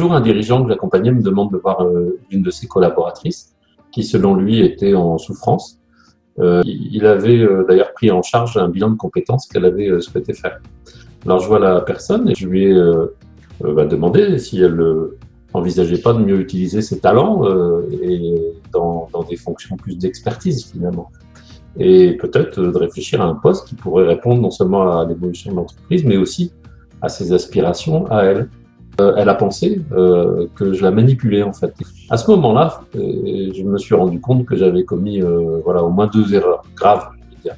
jour, un dirigeant que j'accompagnais me demande de voir une de ses collaboratrices, qui selon lui était en souffrance. Il avait d'ailleurs pris en charge un bilan de compétences qu'elle avait souhaité faire. Alors je vois la personne et je lui ai demandé si elle envisageait pas de mieux utiliser ses talents et dans des fonctions plus d'expertise finalement. Et peut-être de réfléchir à un poste qui pourrait répondre non seulement à l'évolution de l'entreprise, mais aussi à ses aspirations à elle. Elle a pensé que je la manipulais en fait. À ce moment-là, je me suis rendu compte que j'avais commis au moins 2 erreurs graves. Je veux dire.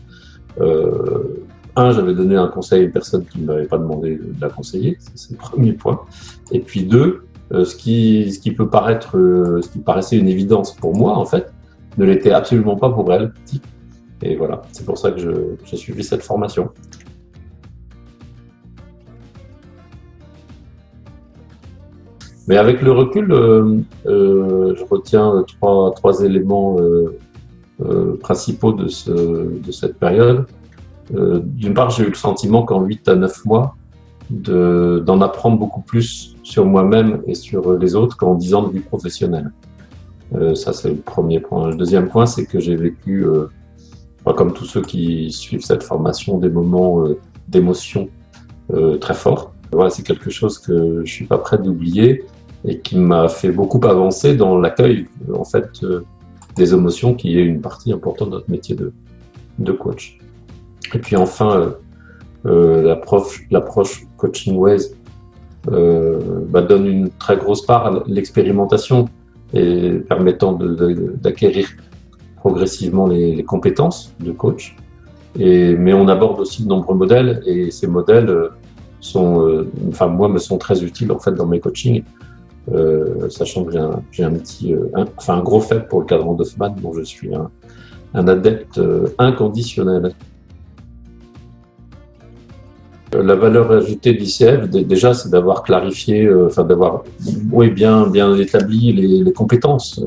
J'avais donné un conseil à une personne qui ne m'avait pas demandé de la conseiller, c'est le premier point. Et puis 2, ce qui peut paraître, ce qui paraissait une évidence pour moi en fait, ne l'était absolument pas pour elle. Et voilà, c'est pour ça que j'ai suivi cette formation. Mais avec le recul, je retiens trois éléments principaux de cette période. D'une part, j'ai eu le sentiment qu'en 8 à 9 mois, d'en apprendre beaucoup plus sur moi-même et sur les autres qu'en 10 ans de vie professionnelle. Ça, c'est le premier point. Le deuxième point, c'est que j'ai vécu, comme tous ceux qui suivent cette formation, des moments d'émotion très forts. Voilà, c'est quelque chose que je suis pas prêt d'oublier et qui m'a fait beaucoup avancer dans l'accueil en fait des émotions, qui est une partie importante de notre métier de coach. Et puis enfin, l'approche Coaching Ways donne une très grosse part à l'expérimentation et permettant d'acquérir progressivement les compétences de coach. Mais on aborde aussi de nombreux modèles et ces modèles me sont très utiles en fait dans mes coachings, sachant que j'ai un gros faible pour le cadran d'Hoffman, dont je suis un adepte inconditionnel. La valeur ajoutée d'ICF, déjà, c'est d'avoir clarifié, d'avoir bien établi les compétences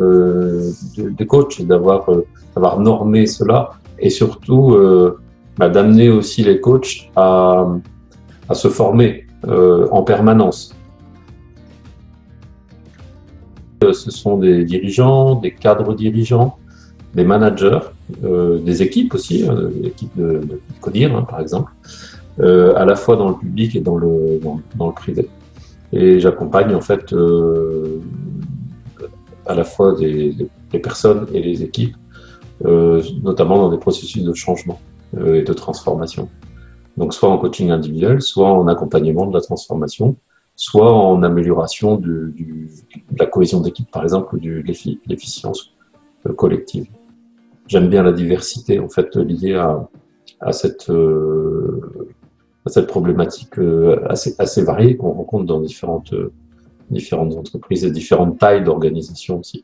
des coachs, et d'avoir normé cela, et surtout d'amener aussi les coachs à se former en permanence. Ce sont des dirigeants, des cadres dirigeants, des managers, des équipes aussi, l'équipe de CODIR par exemple, à la fois dans le public et dans le privé. Et j'accompagne en fait à la fois les personnes et les équipes, notamment dans des processus de changement et de transformation. Donc soit en coaching individuel, soit en accompagnement de la transformation, soit en amélioration de la cohésion d'équipe, par exemple, ou de l'efficience collective. J'aime bien la diversité en fait liée à cette problématique assez variée qu'on rencontre dans différentes entreprises et différentes tailles d'organisation aussi.